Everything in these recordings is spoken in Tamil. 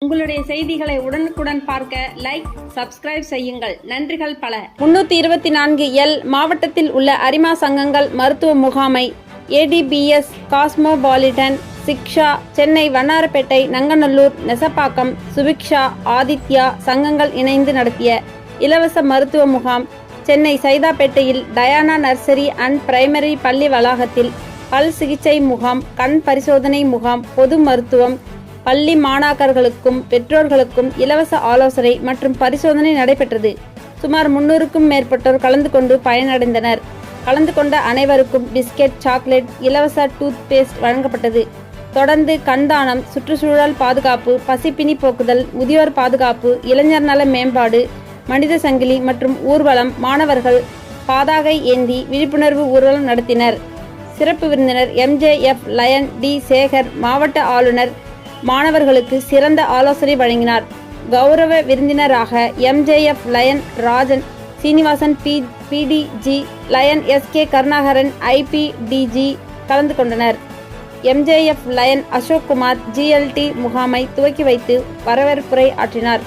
உங்களுடைய செய்திகளை உடனுக்குடன் பார்க்க லைக், சப்ஸ்கிரைப் செய்யுங்கள். நன்றிகள் பல. 324 மாவட்டத்தில் உள்ள அரிமா சங்கங்கள் மருத்துவ முகாமை ஏடிபிஎஸ், காஸ்மோபாலிட்டன், சிக்ஷா, சென்னை வண்ணாரப்பேட்டை, நங்கநல்லூர், நெசப்பாக்கம், சுபிக்ஷா, ஆதித்யா சங்கங்கள் இணைந்து நடத்திய இலவச மருத்துவ முகாம் சென்னை சைதாப்பேட்டையில் டயானா நர்சரி அண்ட் பிரைமரி பள்ளி வளாகத்தில் பல் சிகிச்சை முகாம், கண் பரிசோதனை முகாம், பொது மருத்துவம், பள்ளி மாணாக்கர்களுக்கும் பெற்றோர்களுக்கும் இலவச ஆலோசனை மற்றும் பரிசோதனை நடைபெற்றது. சுமார் 300க்கும் மேற்பட்டோர் கலந்து கொண்டு பயனடைந்தனர். கலந்து கொண்ட அனைவருக்கும் பிஸ்கெட், சாக்லேட், இலவச டூத் பேஸ்ட் வழங்கப்பட்டது. தொடர்ந்து கண்தானம், சுற்றுச்சூழல் பாதுகாப்பு, பசிப்பினி போக்குதல், முதியோர் பாதுகாப்பு, இளைஞர் நல மேம்பாடு, மனித சங்கிலி மற்றும் ஊர்வலம், மாணவர்கள் பாதாகை ஏந்தி விழிப்புணர்வு ஊர்வலம் நடத்தினர். சிறப்பு விருந்தினர் MJF லயன் டி சேகர் மாவட்ட ஆளுநர் மாணவர்களுக்கு சிறந்த ஆலோசனை வழங்கினார். கௌரவ விருந்தினராக MJF Lion Rajan Srinivasan, PDG Lion SK Karunakaran, IPDG கலந்து கொண்டனர். MJF லயன் அசோக்குமார் GLT முகாமை துவக்கி வைத்து வரவேற்புரை ஆற்றினார்.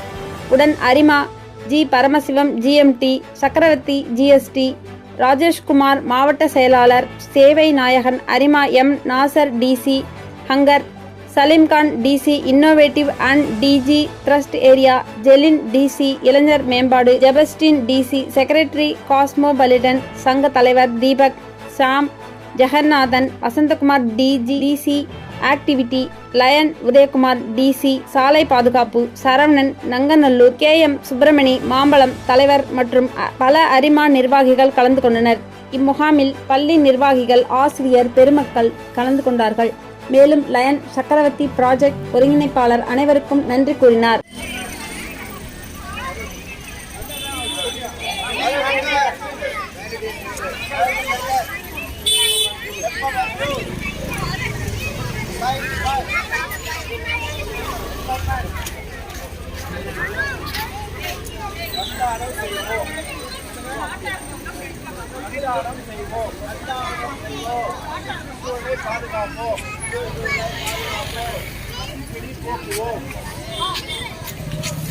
உடன் அரிமா G பரமசிவம் GMT, சக்கரவர்த்தி GST, ராஜேஷ்குமார் மாவட்ட செயலாளர், சேவை நாயகன், அரிமா M Nasar DC hunger, Salimkhan DC innovative and DG trust area, Jelin DC இளைஞர் மேம்பாடு, ஜெபஸ்டின் DC செக்ரட்டரி, காஸ்மோபாலிட்டன் சங்க தலைவர் Deepak, Sam, Jagannathan, Vasanthakumar DC activity, lion Udhayakumar DC சாலை பாதுகாப்பு, சரவணன், நங்கநல்லூர், KM சுப்பிரமணி மாம்பலம் தலைவர் மற்றும் பல அரிமா நிர்வாகிகள் கலந்து கொண்டனர். இம்முகாமில் பள்ளி நிர்வாகிகள், ஆசிரியர் பெருமக்கள் கலந்து கொண்டார்கள். மேலும் லயன் சக்கரவர்த்தி ப்ராஜெக்ட் ஒருங்கிணைப்பாளர் அனைவருக்கும் நன்றி கூறினார்.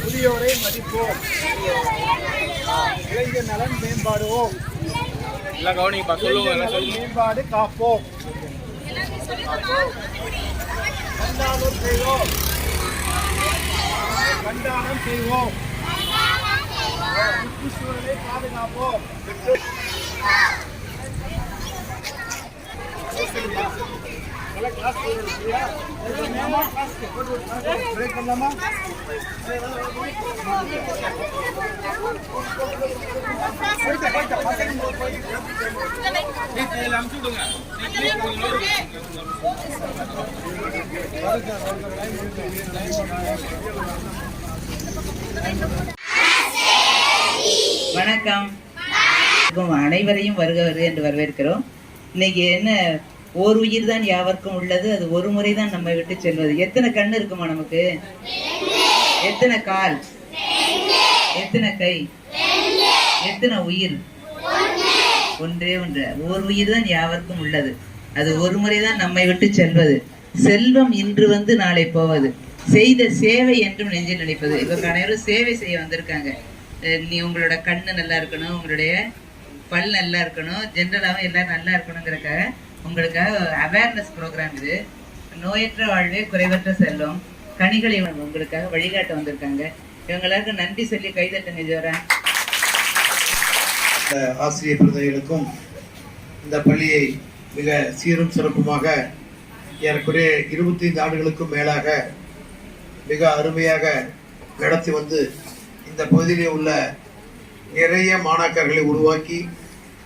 முதியோரை மதிப்போம், இளைஞர் நலன் மேம்பாடுவோம், மேம்பாடு காப்போம், கண்டானம் செய்வோம், சுற்றுச்சூழலை பாதுகாப்போம். வணக்கம். அனைவரையும் வருக வருக என்று வரவேற்கிறோம். இன்னைக்கு என்ன, ஓர் உயிர் தான் யாவர்க்கும் உள்ளது, அது ஒரு முறை தான் நம்மை விட்டு செல்வது. எத்தனை கண்ணு இருக்குமா நமக்கு? எத்தனை கால்? எத்தனை கை? எத்தனை உயிர்? ஒன்றே ஒன்று. ஓர் உயிர் தான் யாவர்க்கும் உள்ளது, அது ஒரு முறை தான் நம்மை விட்டு செல்வது. செல்வம் இன்று வந்து நாளை போவது, செய்த சேவை என்றும் நெஞ்சில் நினைப்பது. இப்ப அனைவரும் சேவை செய்ய வந்திருக்காங்க. நீ உங்களோட கண்ணு நல்லா இருக்கணும், உங்களுடைய பல் நல்லா இருக்கணும், ஜென்ரலாகவும் எல்லாரும் நல்லா இருக்கணுங்கிறக்காக உங்களுக்காக அவேர்னஸ் ப்ரோக்ராம் இது. நோயற்ற வாழ்வே குறைவற்ற செல்வம், கனிகளை உங்களுக்காக வழிகாட்ட வந்திருக்காங்க. இவங்களுக்கு நன்றி சொல்லி கைதட்டுங்க. ஜோரா ஆசிரியர் பிரதிகளுக்கும் இந்த பள்ளியை மிக சீரும் சிறப்புமாக ஏறக்குறைய 25 ஆண்டுகளுக்கும் மேலாக மிக அருமையாக நடத்தி வந்து இந்த பகுதியிலே உள்ள நிறைய மாணாக்கர்களை உருவாக்கி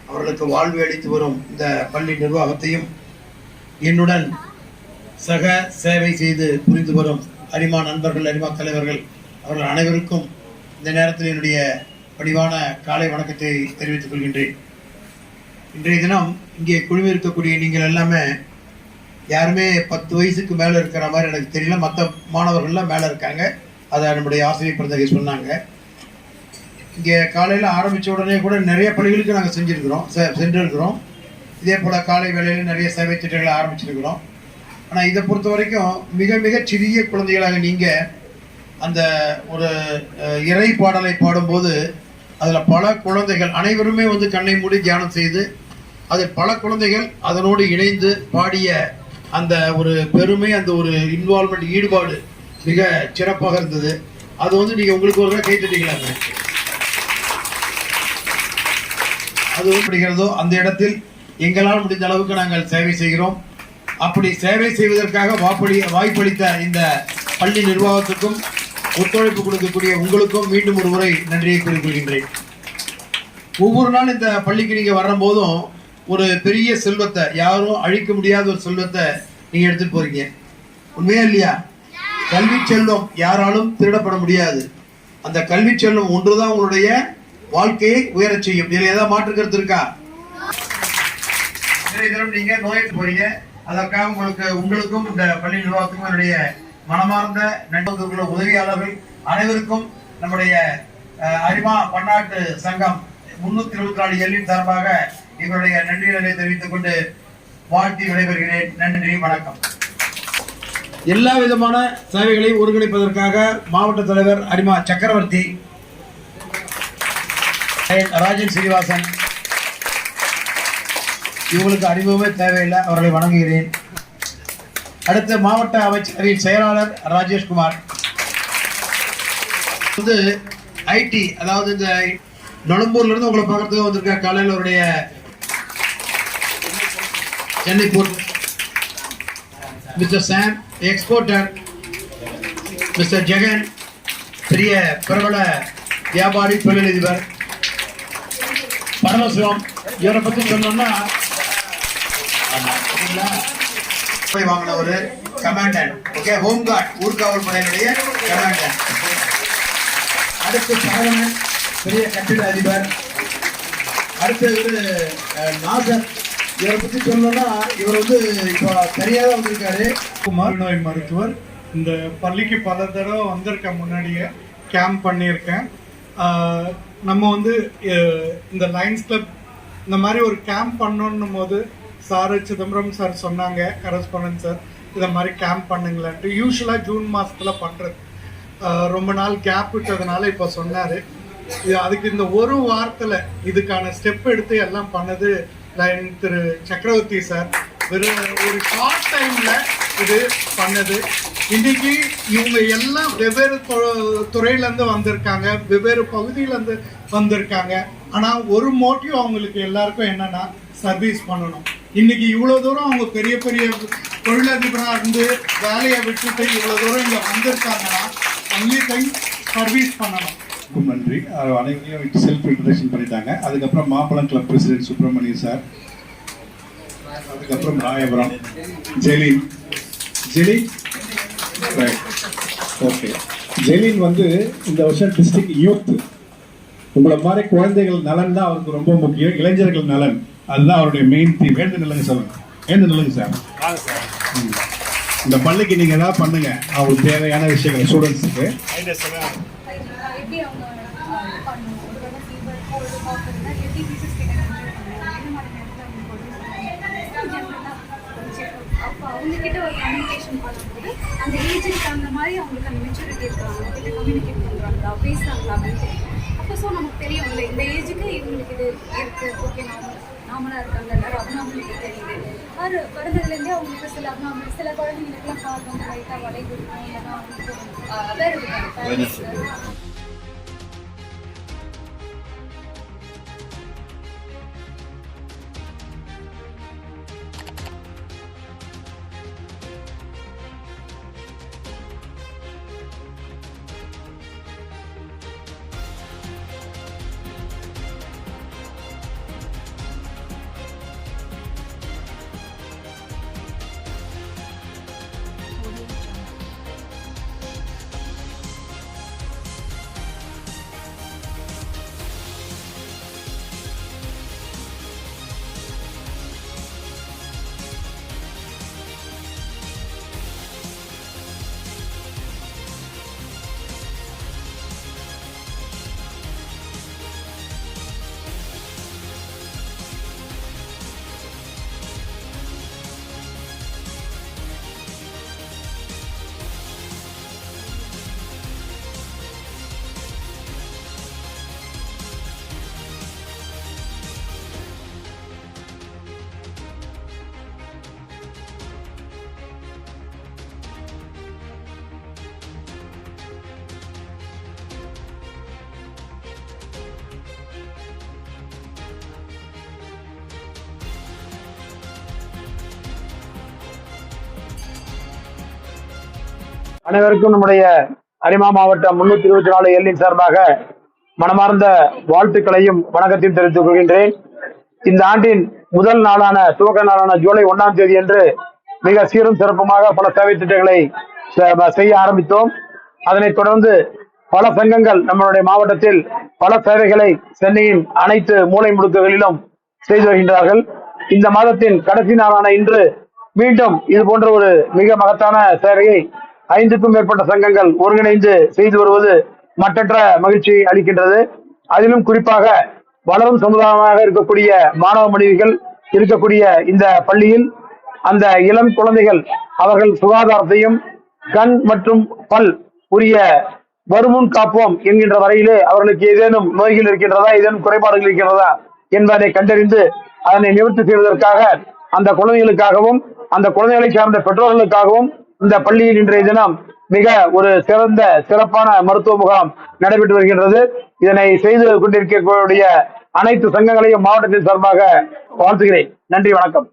அவர்களுக்கு வாழ்வு அளித்து வரும் இந்த பள்ளி நிர்வாகத்தையும் என்னுடன் சக சேவை செய்து புரிந்து வரும் அரிமா நண்பர்கள், அரிமா தலைவர்கள் அவர்கள் அனைவருக்கும் இந்த நேரத்தில் என்னுடைய பணிவான காலை வணக்கத்தை தெரிவித்துக் கொள்கின்றேன். இன்றைய தினம் இங்கே குழுவிருக்கக்கூடிய நீங்கள் எல்லாமே யாருமே 10 வயசுக்கு மேலே இருக்கிற மாதிரி எனக்கு தெரியல. மற்ற மாணவர்கள்லாம் மேலே இருக்காங்க. அதை நம்முடைய ஆசிரியர் பிரதகை சொன்னாங்க. இங்கே காலையில் ஆரம்பித்த உடனே கூட நிறைய பள்ளிகளுக்கு நாங்கள் சென்றிருக்கிறோம். இதே போல் காலை வேளையில் நிறைய சேவை திட்டங்களை ஆரம்பிச்சிருக்கிறோம். ஆனால் இதை பொறுத்த வரைக்கும் மிக மிக சிறிய குழந்தைகளாக நீங்கள் அந்த ஒரு இறை பாடலை பாடும்போது அதில் பல குழந்தைகள் அனைவருமே வந்து கண்ணை மூடி தியானம் செய்து அதில் பல குழந்தைகள் அதனோடு இணைந்து பாடிய அந்த ஒரு பெருமை, அந்த ஒரு இன்வால்மெண்ட், ஈடுபாடு மிக சிறப்பாக இருந்தது. அது வந்து நீங்கள் உங்களுக்கு ஒரு கை தட்டிக்கலாங்க. அது படிக்கிறதோ அந்த இடத்தில் எங்களால் முடிந்த அளவுக்கு நாங்கள் சேவை செய்கிறோம். அப்படி சேவை செய்வதற்காக வாய்ப்பளித்த இந்த பள்ளி நிர்வாகத்துக்கும் ஒத்துழைப்பு கொடுக்கக்கூடிய உங்களுக்கும் மீண்டும் ஒரு முறை நன்றியை கூறிக்கொள்கின்றேன். ஒவ்வொரு நாள் இந்த பள்ளிக்கு நீங்கள் வரும்போதும் ஒரு பெரிய செல்வத்தை, யாரும் அழிக்க முடியாத ஒரு செல்வத்தை நீங்கள் எடுத்துட்டு போறீங்க. உண்மையா இல்லையா? கல்வி செல்வம் யாராலும் திருடப்பட முடியாது. அந்த கல்வி செல்வம் ஒன்றுதான் உங்களுடைய வாழ்க்கையை உயரச் செய்யும். இதில் ஏதாவது மாற்று கருத்து இருக்கா? நிறைய தினம் நீங்க நோயிட்டு போறீங்க. அதற்காக உங்களுக்கும் இந்த பள்ளி நிர்வாகத்துக்கும் என்னுடைய மனமார்ந்த நண்பர்களும் உதவியாளர்கள் அனைவருக்கும் நம்முடைய அரிமா பன்னாட்டு சங்கம் 324 எல்லின் சார்பாக எங்களுடைய நன்றிகளை தெரிவித்துக் கொண்டு வாழ்த்தி விடைபெறுகிறேன். நன்றி, வணக்கம். எல்லா விதமான சேவைகளையும் ஒருங்கிணைப்பதற்காக மாவட்ட தலைவர் அரிமா சக்கரவர்த்தி, ராஜன் சீனிவாசன், இவங்களுக்கு அறிமுகமே தேவையில்லை, அவர்களை வணங்குகிறேன். அடுத்த மாவட்ட அமைச்சரின் செயலாளர் ராஜேஷ்குமார் வந்து ஐடி, அதாவது இந்த நொளம்பூர்ல இருந்து உங்களை பார்க்கறதுக்கு வந்திருக்க காலையில் அவருடைய Chennai port mister Sam, exporter mister Jagan, பெரிய பிரபல வியாபாரி, தொழிலதிபர் பரமசிவம். இவரை பற்றி சொன்னோம்னா வாங்கின ஒரு கமாண்டன்ட், ஓகே, ஹோம் கார்டு, ஊர்காவல் படையினுடைய கமாண்டன்ட். அடுத்து சரவணன், பெரிய கட்டிட அதிபர். அடுத்து நாசர், இவரை பற்றி சொல்லணும்னா இவர் வந்து இப்போ சரியாக வந்திருக்காரு. குமார், நோய் மருத்துவர். இந்த பள்ளிக்கு பல தடவை வந்திருக்கேன், முன்னாடியே கேம்ப் பண்ணியிருக்கேன். நம்ம வந்து இந்த லயன்ஸ் கிளப் இந்த மாதிரி ஒரு கேம்ப் பண்ணணும் போது சார் சிதம்பரம் சார் சொன்னாங்க, கரஸ்பாண்டன்ட் சார், இதை மாதிரி கேம்ப் பண்ணுங்களான்ட்டு. யூஸ்வலாக ஜூன் மாதத்தில் பண்ணுறது, ரொம்ப நாள் கேப் விட்டதுனால இப்போ சொன்னார். அதுக்கு இந்த ஒரு வாரத்தில் இதுக்கான ஸ்டெப் எடுத்து எல்லாம் பண்ணது திரு சக்கரவர்த்தி சார். ஒரு ஷார்ட் டைமில் இது பண்ணது. இன்னைக்கு இவங்க எல்லாம் வெவ்வேறு துறையிலேருந்து வந்திருக்காங்க, வெவ்வேறு பகுதியிலேருந்து வந்திருக்காங்க. ஆனால் ஒரு மோட்டிவ் அவங்களுக்கு எல்லாருக்கும் என்னன்னா சர்வீஸ் பண்ணணும். இன்னைக்கு இவ்வளோ தூரம் அவங்க பெரிய பெரிய தொழிலதிபராக இருந்து வேலையை விட்டுட்டு இவ்வளோ தூரம் இங்கே வந்திருக்காங்கன்னா ஒன்லி டைம் சர்வீஸ் பண்ணணும். நன்றி. அனைவரையும் செல்ஃப் இன்ட்ரடக்ஷன் பண்ணிட்டாங்க. அதுக்கப்புறம் மாம்பழம் கிளப் பிரசிடென்ட் சுப்பிரமணியன் சார், அதுக்கப்புறம் ராயபுரம் ஜெலின். ஓகே, ஜெலின் வந்து இந்த வருஷம் டிஸ்ட்ரிக்ட் யூத், உங்களை மாதிரி குழந்தைகள் நலன் தான் அவருக்கு ரொம்ப முக்கியம். இளைஞர்கள் நலன், அதுதான் அவருடைய மெயின் தீம். எழுந்து நில்லுங்க சொல்லுங்க, எழுந்து நில்லுங்க சார். இந்த பள்ளிக்கு நீங்க ஏதாவது பண்ணுங்க, அவங்களுக்கு தேவையான விஷயங்கள் ஸ்டூடெண்ட்ஸுக்கு. அவங்ககிட்ட ஒரு கம்யூனிகேஷன் பண்ணும்போது அந்த ஏஜுக்கு அந்த மாதிரி அவங்களுக்கு அந்த மெச்சூரிட்டி இருக்காங்க, அவங்ககிட்ட கம்யூனிகேட் பண்ணுறாங்களா, பேசுகிறாங்களா அப்படின்னு தெரியும். அப்போ ஸோ நமக்கு தெரியும் இல்லை இந்த ஏஜுக்கு இவங்களுக்கு இது இருக்குது, ஓகே நார்மலாக இருக்காங்க, எல்லாரும் அப்நார்மலுக்கு தெரியுது. பிறந்ததுலேருந்தே அவங்களுக்கு சில அப்நார்மல், சில குழந்தைங்களுக்குலாம் கால் வந்து லைட்டாக வளைவு இருக்கும், இல்லைன்னா அவங்களுக்கு வேறு இருக்காங்க. அனைவருக்கும் நம்முடைய அரிமா மாவட்டம் 324 எல்லின் சார்பாக மனமார்ந்த வாழ்த்துக்களையும் வணக்கத்தையும் தெரிவித்துக் கொள்கின்றேன். இந்த ஆண்டின் முதல் நாளான துவக்க நாளான ஜூலை 1ஆம் தேதி அன்று மிக சீரும் சிறப்புமாக பல சேவை திட்டங்களை செய்ய ஆரம்பித்தோம். அதனைத் தொடர்ந்து பல சங்கங்கள் நம்மளுடைய மாவட்டத்தில் பல சேவைகளை சென்னையின் அனைத்து மூலை முடுக்குகளிலும் செய்து வருகின்றார்கள். இந்த மாதத்தின் கடைசி நாளான இன்று மீண்டும் இது போன்ற ஒரு மிக மகத்தான சேவையை 5க்கும் மேற்பட்ட சங்கங்கள் ஒருங்கிணைந்து செய்து வருவது மற்றற்ற மகிழ்ச்சியை அளிக்கின்றது. அதிலும் குறிப்பாக வளரும் சமுதாயமாக இருக்கக்கூடிய மாணவ மாணவிகள் இருக்கக்கூடிய இந்த பள்ளியில் அந்த இளம் குழந்தைகள் அவர்கள் சுகாதாரத்தையும் கண் மற்றும் பல் உரிய வருமுன் காப்போம் என்கின்ற வரையிலே அவர்களுக்கு ஏதேனும் நோய்கள் இருக்கின்றதா, ஏதேனும் குறைபாடுகள் இருக்கின்றதா என்பதை கண்டறிந்து அதனை நிவர்த்தி செய்வதற்காக அந்த குழந்தைகளுக்காகவும் அந்த குழந்தைகளை சார்ந்த பெற்றோர்களுக்காகவும் இந்த பள்ளியில் இன்றைய தினம் மிக ஒரு சிறப்பான மருத்துவ முகாம் நடைபெற்று வருகின்றது. இதனை செய்து கொண்டிருக்கக்கூடிய அனைத்து சங்கங்களையும் மாவட்டத்தின் சார்பாக வாழ்த்துகிறேன். நன்றி, வணக்கம்.